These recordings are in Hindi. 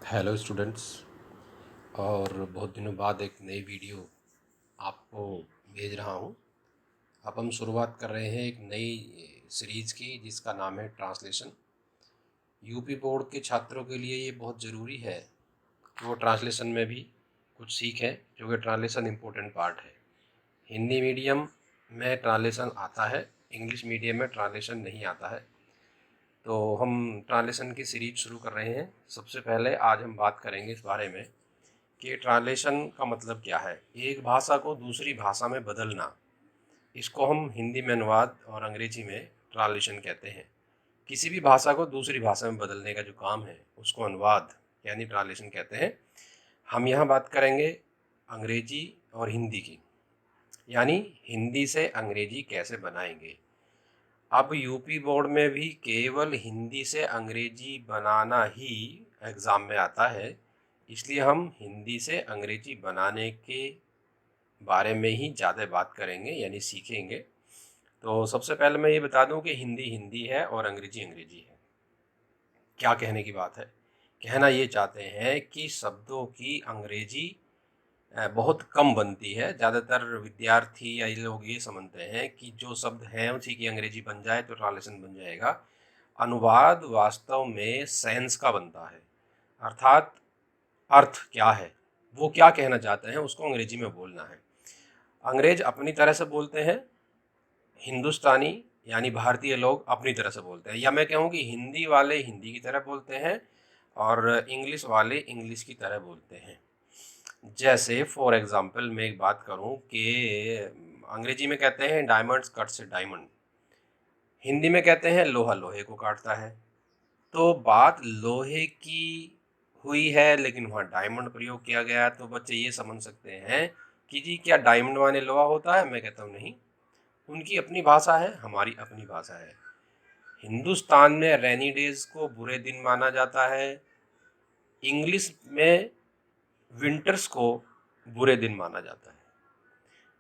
Hello students. और बहुत दिनों बाद एक नई वीडियो आपको भेज रहा हूँ। अब हम शुरुआत कर रहे हैं एक नई सीरीज़ की जिसका नाम है ट्रांसलेशन। यूपी बोर्ड के छात्रों के लिए ये बहुत ज़रूरी है कि वो ट्रांसलेशन में भी कुछ सीखें, क्योंकि ट्रांसलेशन इम्पोर्टेंट पार्ट है। हिंदी मीडियम में ट्रांसलेशन आता है, इंग्लिश मीडियम में ट्रांसलेशन नहीं आता है। तो हम ट्रांसलेशन की सीरीज शुरू कर रहे हैं। सबसे पहले आज हम बात करेंगे इस बारे में कि ट्रांसलेशन का मतलब क्या है। एक भाषा को दूसरी भाषा में बदलना, इसको हम हिंदी में अनुवाद और अंग्रेजी में ट्रांसलेशन कहते हैं। किसी भी भाषा को दूसरी भाषा में बदलने का जो काम है उसको अनुवाद यानी ट्रांसलेशन कहते हैं। हम यहाँ बात करेंगे अंग्रेजी और हिंदी की, यानी हिंदी से अंग्रेजी कैसे बनाएंगे। अब यूपी बोर्ड में भी केवल हिंदी से अंग्रेजी बनाना ही एग्ज़ाम में आता है, इसलिए हम हिंदी से अंग्रेजी बनाने के बारे में ही ज़्यादा बात करेंगे यानी सीखेंगे। तो सबसे पहले मैं ये बता दूं कि हिंदी हिंदी है और अंग्रेजी अंग्रेजी है। क्या कहने की बात है, कहना ये चाहते हैं कि शब्दों की अंग्रेजी बहुत कम बनती है। ज़्यादातर विद्यार्थी या ये लोग ये समझते हैं कि जो शब्द हैं उसी की अंग्रेजी बन जाए तो ट्रांसलेशन बन जाएगा। अनुवाद वास्तव में सेंस का बनता है, अर्थात अर्थ क्या है, वो क्या कहना चाहते हैं उसको अंग्रेजी में बोलना है। अंग्रेज अपनी तरह से बोलते हैं, हिंदुस्तानी यानी भारतीय लोग अपनी तरह से बोलते हैं, या मैं कहूँ कि हिंदी वाले हिंदी की तरह बोलते हैं और इंग्लिश वाले इंग्लिश की तरह बोलते हैं। जैसे फॉर एग्जांपल मैं एक बात करूँ कि अंग्रेजी में कहते हैं डायमंड्स कट्स डायमंड, हिंदी में कहते हैं लोहा लोहे को काटता है। तो बात लोहे की हुई है लेकिन वहाँ डायमंड प्रयोग किया गया, तो बच्चे ये समझ सकते हैं कि जी क्या डायमंड माने लोहा होता है। मैं कहता हूँ नहीं, उनकी अपनी भाषा है, हमारी अपनी भाषा है। हिंदुस्तान में रेनी डेज को बुरे दिन माना जाता है, इंग्लिश में विंटर्स को बुरे दिन माना जाता है।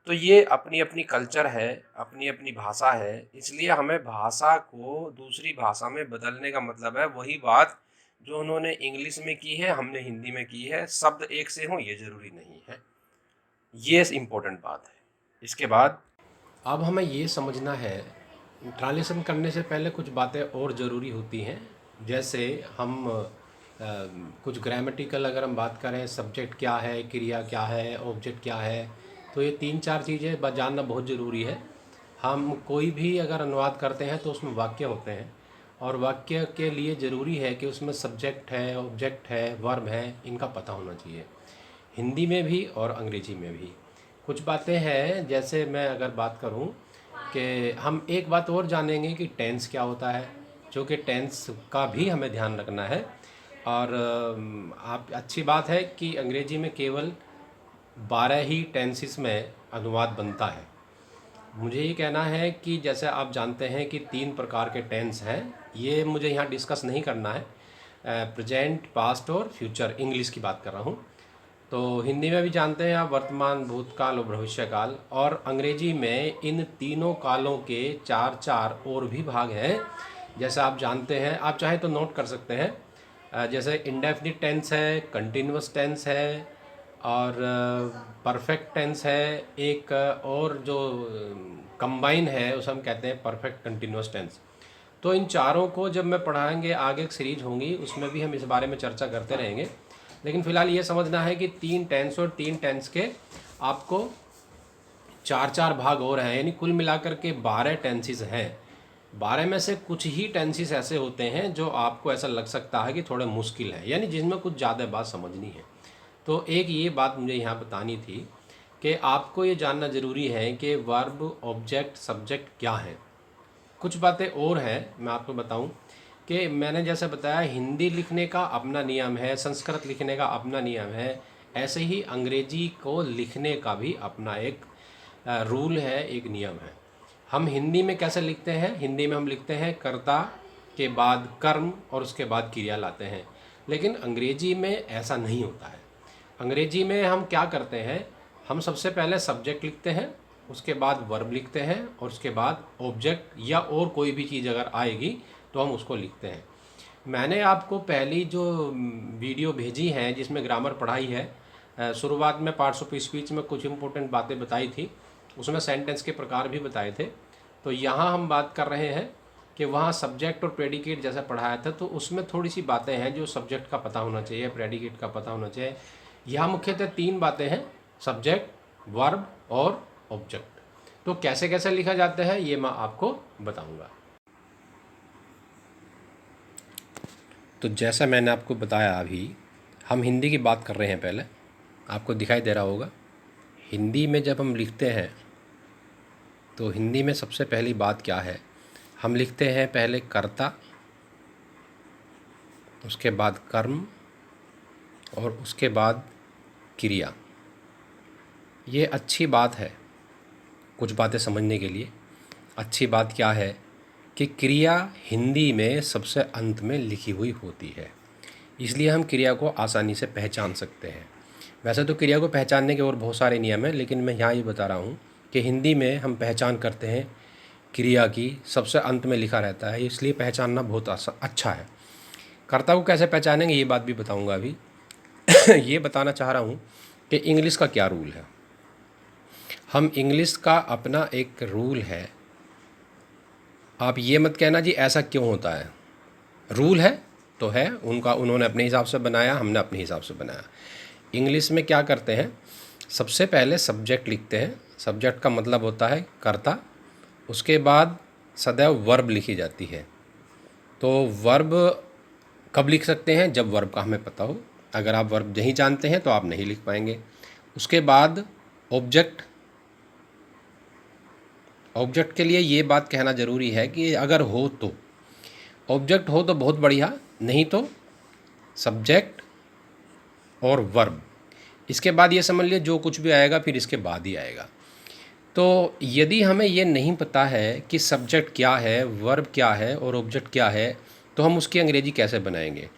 तो ये अपनी अपनी कल्चर है, अपनी अपनी भाषा है, इसलिए हमें भाषा को दूसरी भाषा में बदलने का मतलब है वही बात जो उन्होंने इंग्लिश में की है हमने हिंदी में की है। शब्द एक से हों ये ज़रूरी नहीं है, ये इम्पोर्टेंट बात है। इसके बाद अब हमें ये समझना है, ट्रांसलेशन करने से पहले कुछ बातें और ज़रूरी होती हैं। जैसे हम कुछ ग्रामेटिकल अगर हम बात करें, सब्जेक्ट क्या है, क्रिया क्या है, ऑब्जेक्ट क्या है, तो ये तीन चार चीज़ें जानना बहुत ज़रूरी है। हम कोई भी अगर अनुवाद करते हैं तो उसमें वाक्य होते हैं, और वाक्य के लिए ज़रूरी है कि उसमें सब्जेक्ट है, ऑब्जेक्ट है, वर्ब है, इनका पता होना चाहिए। हिंदी में भी और अंग्रेजी में भी कुछ बातें हैं। जैसे मैं अगर बात करूं कि हम एक बात और जानेंगे कि टेंस क्या होता है, जो कि टेंस का भी हमें ध्यान रखना है। और आप अच्छी बात है कि अंग्रेजी में केवल 12 ही टेंसेस में अनुवाद बनता है। मुझे ये कहना है कि जैसे आप जानते हैं कि 3 प्रकार के टेंस हैं, ये मुझे यहाँ डिस्कस नहीं करना है। प्रेजेंट, पास्ट और फ्यूचर, इंग्लिश की बात कर रहा हूँ। तो हिंदी में भी जानते हैं आप वर्तमान, भूतकाल और भविष्यकाल, और अंग्रेजी में इन तीनों कालों के चार चार और भी भाग हैं। जैसा आप जानते हैं, आप चाहे तो नोट कर सकते हैं। जैसे इंडेफिनिट टेंस है, कंटिन्यूस टेंस है और परफेक्ट टेंस है। एक और जो कंबाइन है उसे हम कहते हैं परफेक्ट कंटिन्यूस टेंस। तो इन चारों को जब मैं पढ़ाएंगे, आगे एक सीरीज होंगी उसमें भी हम इस बारे में चर्चा करते रहेंगे। लेकिन फिलहाल ये समझना है कि 3 टेंस और 3 टेंस के आपको चार चार भाग और हैं, यानी कुल मिलाकर के 12 टेंसेस हैं। 12 में से कुछ ही टेंसेस ऐसे होते हैं जो आपको ऐसा लग सकता है कि थोड़े मुश्किल है, यानी जिसमें कुछ ज़्यादा बात समझनी है। तो एक ये बात मुझे यहाँ बतानी थी कि आपको ये जानना ज़रूरी है कि वर्ब, ऑब्जेक्ट, सब्जेक्ट क्या है। कुछ बातें और हैं मैं आपको बताऊं कि मैंने जैसे बताया हिंदी लिखने का अपना नियम है, संस्कृत लिखने का अपना नियम है, ऐसे ही अंग्रेजी को लिखने का भी अपना एक रूल है, एक नियम है। हम हिंदी में कैसे लिखते हैं, हिंदी में हम लिखते हैं कर्ता के बाद कर्म और उसके बाद क्रिया लाते हैं, लेकिन अंग्रेजी में ऐसा नहीं होता है। अंग्रेजी में हम क्या करते हैं, हम सबसे पहले सब्जेक्ट लिखते हैं, उसके बाद वर्ब लिखते हैं और उसके बाद ऑब्जेक्ट या और कोई भी चीज़ अगर आएगी तो हम उसको लिखते हैं। मैंने आपको पहली जो वीडियो भेजी है जिसमें ग्रामर पढ़ाई है, शुरुआत में पार्ट्स ऑफ स्पीच में कुछ इंपॉर्टेंट बातें बताई थी, उसमें सेंटेंस के प्रकार भी बताए थे। तो यहाँ हम बात कर रहे हैं कि वहाँ सब्जेक्ट और प्रेडिकेट जैसा पढ़ाया था, तो उसमें थोड़ी सी बातें हैं जो सब्जेक्ट का पता होना चाहिए, प्रेडिकेट का पता होना चाहिए। यहाँ मुख्यतः 3 बातें हैं, सब्जेक्ट, वर्ब और ऑब्जेक्ट। तो कैसे कैसे लिखा जाता है ये मैं आपको बताऊँगा। तो जैसा मैंने आपको बताया, अभी हम हिंदी की बात कर रहे हैं। पहले आपको दिखाई दे रहा होगा, हिंदी में जब हम लिखते हैं तो हिंदी में सबसे पहली बात क्या है, हम लिखते हैं पहले कर्ता, उसके बाद कर्म और उसके बाद क्रिया। ये अच्छी बात है कुछ बातें समझने के लिए। अच्छी बात क्या है कि क्रिया हिंदी में सबसे अंत में लिखी हुई होती है, इसलिए हम क्रिया को आसानी से पहचान सकते हैं। वैसे तो क्रिया को पहचानने के और बहुत सारे नियम हैं, लेकिन मैं यहाँ ये बता रहा हूँ कि हिंदी में हम पहचान करते हैं क्रिया की, सबसे अंत में लिखा रहता है, इसलिए पहचानना बहुत अच्छा है। कर्ता को कैसे पहचानेंगे ये बात भी बताऊँगा अभी। ये बताना चाह रहा हूँ कि इंग्लिश का क्या रूल है। हम इंग्लिश का अपना एक रूल है, आप ये मत कहना जी ऐसा क्यों होता है। रूल है तो है, उन्होंने अपने हिसाब से बनाया, हमने अपने हिसाब से बनाया। इंग्लिश में क्या करते हैं, सबसे पहले सब्जेक्ट लिखते हैं। सब्जेक्ट का मतलब होता है कर्ता, उसके बाद सदैव वर्ब लिखी जाती है। तो वर्ब कब लिख सकते हैं, जब वर्ब का हमें पता हो। अगर आप वर्ब नहीं जानते हैं तो आप नहीं लिख पाएंगे। उसके बाद ऑब्जेक्ट। ऑब्जेक्ट के लिए ये बात कहना ज़रूरी है कि अगर हो तो ऑब्जेक्ट हो तो बहुत बढ़िया, नहीं तो सब्जेक्ट और वर्ब। इसके बाद ये समझ लिए जो कुछ भी आएगा फिर इसके बाद ही आएगा। तो यदि हमें ये नहीं पता है कि सब्जेक्ट क्या है, वर्ब क्या है और ऑब्जेक्ट क्या है, तो हम उसकी अंग्रेजी कैसे बनाएंगे।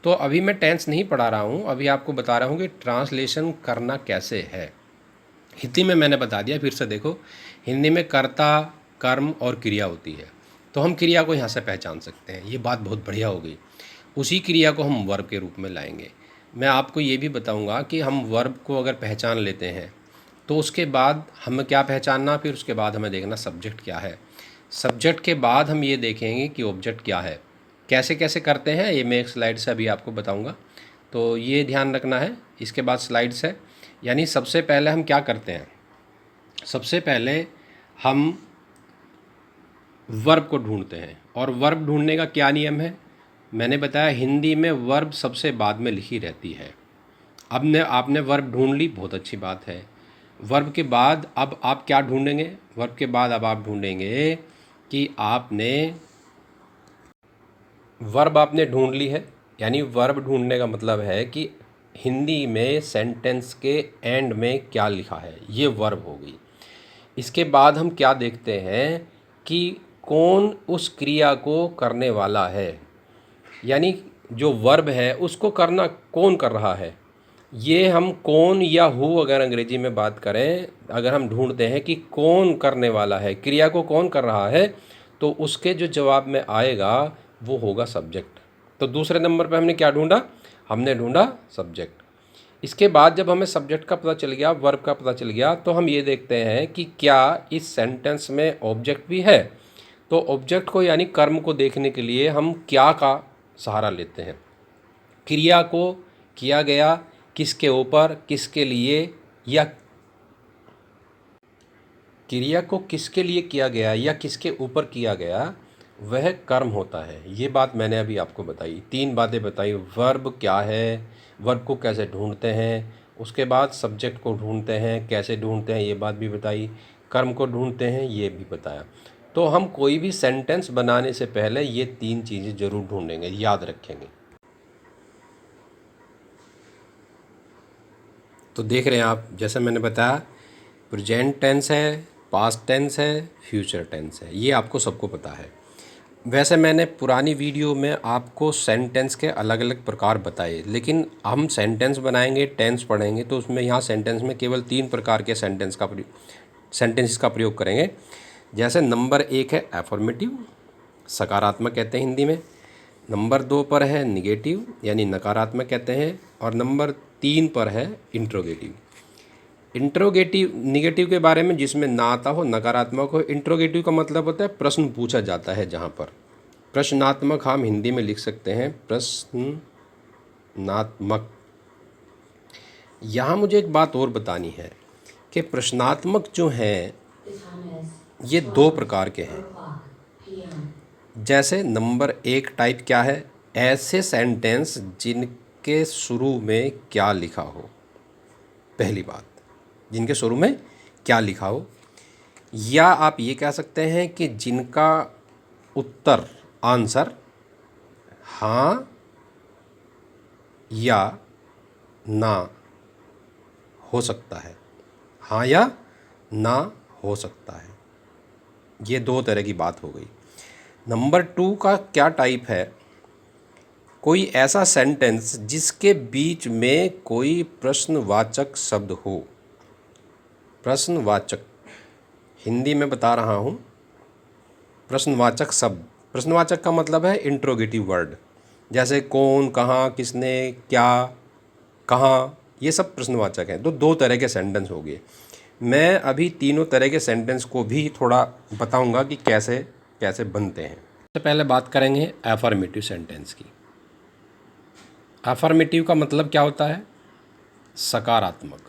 तो अभी मैं टेंस नहीं पढ़ा रहा हूँ, अभी आपको बता रहा हूँ कि ट्रांसलेशन करना कैसे है। हिंदी में मैंने बता दिया, फिर से देखो, हिंदी में कर्ता, कर्म और क्रिया होती है। तो हम क्रिया को यहाँ से पहचान सकते हैं, ये बात बहुत बढ़िया हो गई। उसी क्रिया को हम वर्ब के रूप में लाएंगे। मैं आपको ये भी बताऊंगा कि हम वर्ब को अगर पहचान लेते हैं तो उसके बाद हमें क्या पहचानना, फिर उसके बाद हमें देखना सब्जेक्ट क्या है। सब्जेक्ट के बाद हम ये देखेंगे कि ऑब्जेक्ट क्या है। कैसे कैसे करते हैं ये मैं एक स्लाइड से अभी आपको बताऊंगा, तो ये ध्यान रखना है। इसके बाद स्लाइड्स है, यानी सबसे पहले हम क्या करते हैं, सबसे पहले हम वर्ब को ढूंढते हैं। और वर्ब ढूंढने का क्या नियम है, मैंने बताया हिंदी में वर्ब सबसे बाद में लिखी रहती है। अब आपने वर्ब ढूंढ ली, बहुत अच्छी बात है। वर्ब के बाद अब आप क्या ढूंढेंगे, वर्ब के बाद अब आप ढूंढेंगे कि वर्ब आपने ढूंढ ली है। यानी वर्ब ढूंढने का मतलब है कि हिंदी में सेंटेंस के एंड में क्या लिखा है, ये वर्ब हो गई। इसके बाद हम क्या देखते हैं कि कौन उस क्रिया को करने वाला है, यानी जो वर्ब है उसको करना कौन कर रहा है। ये हम कौन या हु अगर अंग्रेजी में बात करें, अगर हम ढूंढते हैं कि कौन करने वाला है, क्रिया को कौन कर रहा है, तो उसके जो जवाब में आएगा वो होगा सब्जेक्ट। तो दूसरे नंबर पे हमने क्या ढूंढा, हमने ढूंढा सब्जेक्ट। इसके बाद जब हमें सब्जेक्ट का पता चल गया, वर्ब का पता चल गया, तो हम ये देखते हैं कि क्या इस सेंटेंस में ऑब्जेक्ट भी है। तो ऑब्जेक्ट को यानी कर्म को देखने के लिए हम क्या का सहारा लेते हैं, क्रिया को किया गया किसके ऊपर, किसके लिए, या क्रिया को किसके लिए किया गया या किसके ऊपर किया गया, वह कर्म होता है। ये बात मैंने अभी आपको बताई, 3 बातें बताई। वर्ब क्या है, वर्ब को कैसे ढूंढते हैं, उसके बाद सब्जेक्ट को ढूंढते हैं, कैसे ढूंढते हैं ये बात भी बताई, कर्म को ढूंढते हैं ये भी बताया। तो हम कोई भी सेंटेंस बनाने से पहले ये 3 चीज़ें ज़रूर ढूंढेंगे, याद रखेंगे। तो देख रहे हैं आप, जैसे मैंने बताया प्रेजेंट टेंस है, पास्ट टेंस है, फ्यूचर टेंस है, ये आपको सबको पता है। वैसे मैंने पुरानी वीडियो में आपको सेंटेंस के अलग अलग प्रकार बताए, लेकिन हम सेंटेंस बनाएंगे, टेंस पढ़ेंगे, तो उसमें यहाँ सेंटेंस में केवल 3 प्रकार के सेंटेंसेस का प्रयोग करेंगे। जैसे नंबर 1 है एफर्मेटिव, सकारात्मक कहते हैं हिंदी में। नंबर 2 पर है निगेटिव यानी नकारात्मक कहते हैं, और नंबर 3 पर है इंट्रोगेटिव। इंट्रोगेटिव निगेटिव के बारे में जिसमें ना आता हो, नकारात्मक हो। इंट्रोगेटिव का मतलब होता है प्रश्न पूछा जाता है, जहाँ पर प्रश्नात्मक हम हिंदी में लिख सकते हैं प्रश्नात्मक। यहाँ मुझे एक बात और बतानी है कि प्रश्नात्मक जो हैं ये 2 प्रकार के हैं। जैसे नंबर 1 टाइप क्या है, ऐसे सेंटेंस जिनके शुरू में क्या लिखा हो। पहली बात, जिनके शुरू में क्या लिखा हो, या आप ये कह सकते हैं कि जिनका उत्तर आंसर हाँ या ना हो सकता है, हाँ या ना हो सकता है। ये 2 तरह की बात हो गई। नंबर 2 का क्या टाइप है, कोई ऐसा सेंटेंस जिसके बीच में कोई प्रश्नवाचक शब्द हो। प्रश्नवाचक, हिंदी में बता रहा हूँ, प्रश्नवाचक शब्द। प्रश्नवाचक का मतलब है इंट्रोगेटिव वर्ड, जैसे कौन, कहाँ, किसने, क्या, कहाँ, ये सब प्रश्नवाचक हैं। तो 2 तरह के सेंटेंस हो गए। मैं अभी तीनों तरह के सेंटेंस को भी थोड़ा बताऊंगा कि कैसे कैसे बनते हैं। सबसे पहले बात करेंगे एफर्मेटिव सेंटेंस की। एफर्मेटिव का मतलब क्या होता है, सकारात्मक।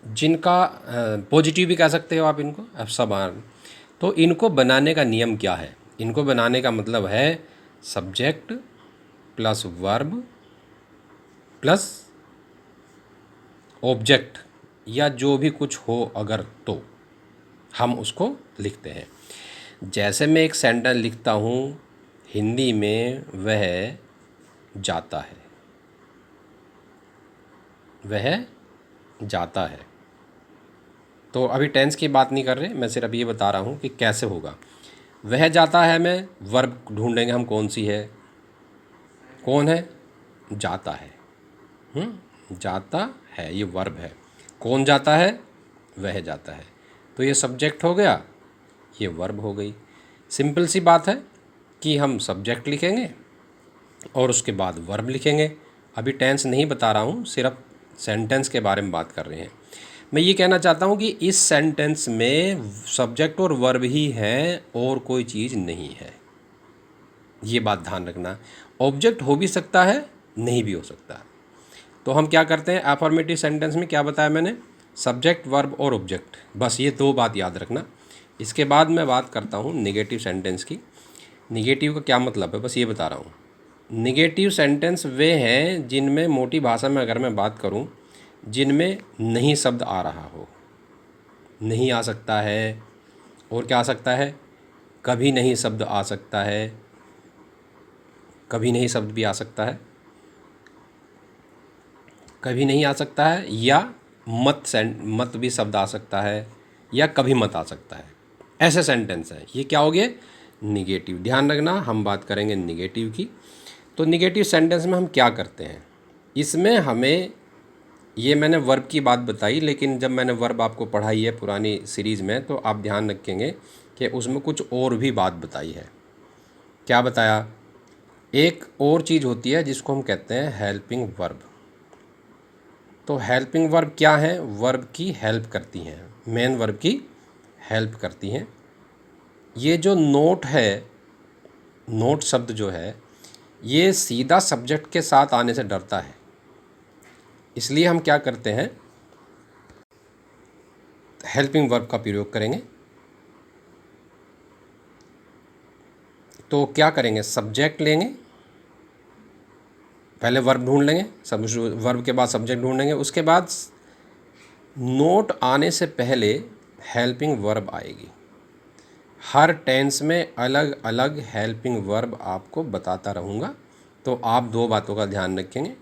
जिनका पॉजिटिव भी कह सकते हो आप इनको, समान। तो इनको बनाने का नियम क्या है, इनको बनाने का मतलब है subject plus verb plus object, या जो भी कुछ हो अगर तो हम उसको लिखते हैं। जैसे मैं एक सेंटेंस लिखता हूँ हिंदी में, वह जाता है, वह जाता है। तो अभी टेंस की बात नहीं कर रहे, मैं सिर्फ ये बता रहा हूँ कि कैसे होगा। वह जाता है में वर्ब ढूंढेंगे हम, कौन सी है, कौन है, जाता है। जाता है ये वर्ब है, कौन जाता है, वह जाता है। तो ये सब्जेक्ट हो गया, ये वर्ब हो गई। सिंपल सी बात है कि हम सब्जेक्ट लिखेंगे और उसके बाद वर्ब लिखेंगे। अभी टेंस नहीं बता रहा हूँ, सिर्फ सेंटेंस के बारे में बात कर रहे हैं। मैं ये कहना चाहता हूँ कि इस सेंटेंस में सब्जेक्ट और वर्ब ही है और कोई चीज़ नहीं है, ये बात ध्यान रखना। ऑब्जेक्ट हो भी सकता है, नहीं भी हो सकता है। तो हम क्या करते हैं, अफर्मेटिव सेंटेंस में क्या बताया मैंने, सब्जेक्ट, वर्ब और ऑब्जेक्ट, बस ये 2 बात याद रखना। इसके बाद मैं बात करता हूँ निगेटिव सेंटेंस की। निगेटिव का क्या मतलब है, बस ये बता रहा हूँ। निगेटिव सेंटेंस वे हैं जिनमें, मोटी भाषा में अगर मैं बात करूँ, जिनमें नहीं शब्द आ रहा हो। नहीं आ सकता है, और क्या आ सकता है, कभी नहीं शब्द आ सकता है, कभी नहीं शब्द भी आ सकता है, कभी नहीं आ सकता है, या मत भी शब्द आ सकता है, या कभी मत आ सकता है। ऐसे सेंटेंस हैं, ये क्या हो गए, निगेटिव। ध्यान रखना, हम बात करेंगे निगेटिव की। तो निगेटिव सेंटेंस में हम क्या करते हैं, इसमें हमें, ये मैंने वर्ब की बात बताई, लेकिन जब मैंने वर्ब आपको पढ़ाई है पुरानी सीरीज़ में, तो आप ध्यान रखेंगे कि उसमें कुछ और भी बात बताई है। क्या बताया, एक और चीज़ होती है जिसको हम कहते हैं हेल्पिंग वर्ब। तो हेल्पिंग वर्ब क्या है, वर्ब की हेल्प करती हैं, मेन वर्ब की हेल्प करती हैं। ये जो नोट है, नोट शब्द जो है, ये सीधा सब्जेक्ट के साथ आने से डरता है, इसलिए हम क्या करते हैं, हेल्पिंग वर्ब का प्रयोग करेंगे। तो क्या करेंगे, सब्जेक्ट लेंगे, पहले वर्ब ढूंढ लेंगे, सब वर्ब के बाद सब्जेक्ट ढूंढेंगे, उसके बाद नोट आने से पहले हेल्पिंग वर्ब आएगी। हर टेंस में अलग अलग हेल्पिंग वर्ब आपको बताता रहूँगा, तो आप 2 बातों का ध्यान रखेंगे।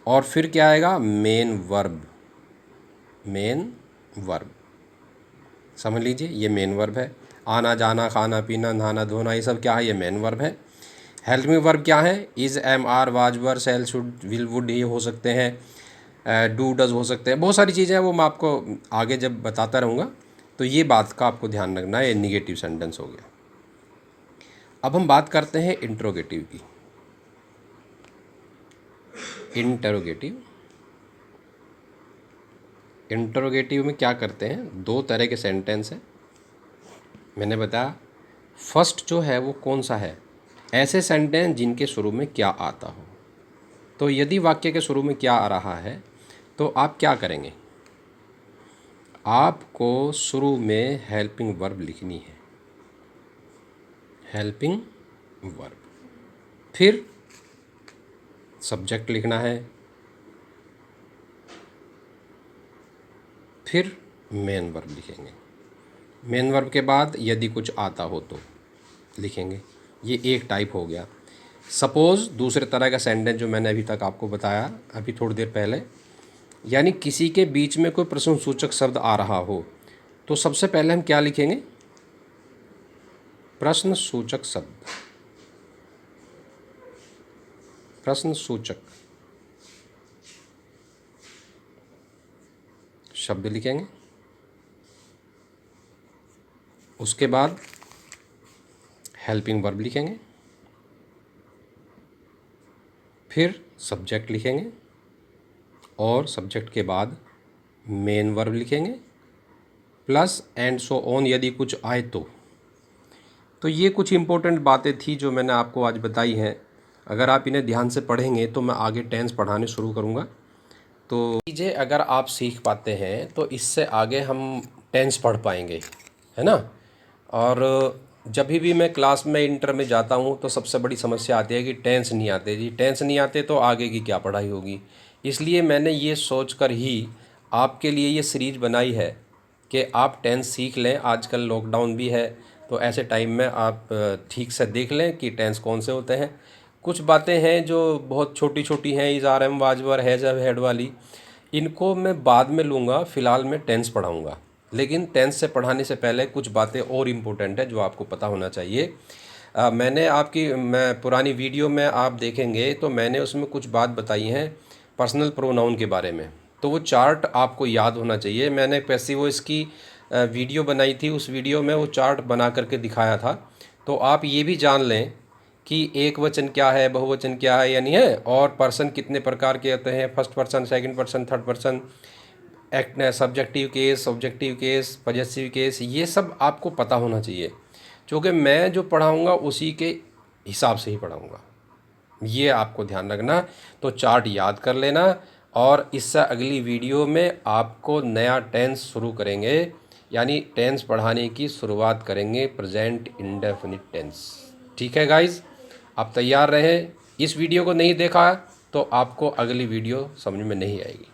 और फिर क्या आएगा, मेन वर्ब। मेन वर्ब समझ लीजिए, ये मेन वर्ब है। आना जाना, खाना पीना, नहाना धोना, ये सब क्या है, ये मेन वर्ब है। हेल्पिंग वर्ब क्या है, is, am, are, was, were, shall, should, will, would, ये हो सकते हैं, डू, डज हो सकते हैं, बहुत सारी चीज़ें हैं, वो मैं आपको आगे जब बताता रहूँगा। तो ये बात का आपको ध्यान रखना है, ये निगेटिव सेंटेंस हो गया। अब हम बात करते हैं इंट्रोगेटिव की। इंटरोगेटिव में क्या करते हैं, दो तरह के सेंटेंस हैं। मैंने बताया फर्स्ट जो है वो कौन सा है, ऐसे सेंटेंस जिनके शुरू में क्या आता हो। तो यदि वाक्य के शुरू में क्या आ रहा है तो आप क्या करेंगे, आपको शुरू में हेल्पिंग वर्ब लिखनी है, हेल्पिंग वर्ब, फिर सब्जेक्ट लिखना है, फिर मेन वर्ब लिखेंगे। मेन वर्ब के बाद यदि कुछ आता हो तो लिखेंगे। ये एक टाइप हो गया। सपोज़ दूसरे तरह का सेंटेंस जो मैंने अभी तक आपको बताया अभी थोड़ी देर पहले, यानी किसी के बीच में कोई प्रश्नसूचक शब्द आ रहा हो तो सबसे पहले हम क्या लिखेंगे, प्रश्नसूचक शब्द, प्रश्नसूचक शब्द लिखेंगे। उसके बाद हेल्पिंग वर्ब लिखेंगे, फिर सब्जेक्ट लिखेंगे और सब्जेक्ट के बाद मेन वर्ब लिखेंगे, प्लस एंड सो ऑन यदि कुछ आए तो ये कुछ इम्पोर्टेंट बातें थी जो मैंने आपको आज बताई हैं। अगर आप इन्हें ध्यान से पढ़ेंगे तो मैं आगे टेंस पढ़ाने शुरू करूँगा। तो चीज़ें अगर आप सीख पाते हैं तो इससे आगे हम टेंस पढ़ पाएंगे, है ना। और जब भी मैं क्लास में इंटर में जाता हूँ तो सबसे बड़ी समस्या आती है कि टेंस नहीं आते जी, टेंस नहीं आते तो आगे की क्या पढ़ाई होगी। इसलिए मैंने ये सोचकर ही आपके लिए ये सीरीज बनाई है कि आप टेंस सीख लें। आजकल लॉकडाउन भी है तो ऐसे टाइम में आप ठीक से देख लें कि टेंस कौन से होते हैं। कुछ बातें हैं जो बहुत छोटी छोटी हैं, is are am was were has have had वाली, इनको मैं बाद में लूँगा, फ़िलहाल मैं टेंस पढ़ाऊँगा। लेकिन टेंस से पढ़ाने से पहले कुछ बातें और इम्पोर्टेंट है जो आपको पता होना चाहिए। मैं पुरानी वीडियो में आप देखेंगे तो मैंने उसमें कुछ बात बताई हैं पर्सनल प्रोनाउन के बारे में, तो वो चार्ट आपको याद होना चाहिए। मैंने पैसे वो इसकी वीडियो बनाई थी, उस वीडियो में वो चार्ट बना करके दिखाया था। तो आप ये भी जान लें कि एक वचन क्या है, बहुवचन क्या है यानी है, और पर्सन कितने प्रकार के होते हैं, first person, second person, third person, act subjective case, objective case, possessive case, ये सब आपको पता होना चाहिए। क्योंकि मैं जो पढ़ाऊँगा उसी के हिसाब से ही पढ़ाऊँगा, ये आपको ध्यान रखना। तो चार्ट याद कर लेना और इससे अगली वीडियो में आपको नया टेंस शुरू करेंगे, यानी टेंस पढ़ाने की शुरुआत करेंगे, प्रेजेंट इंडेफिनिट टेंस। ठीक है गाइज, आप तैयार रहें। इस वीडियो को नहीं देखा तो आपको अगली वीडियो समझ में नहीं आएगी।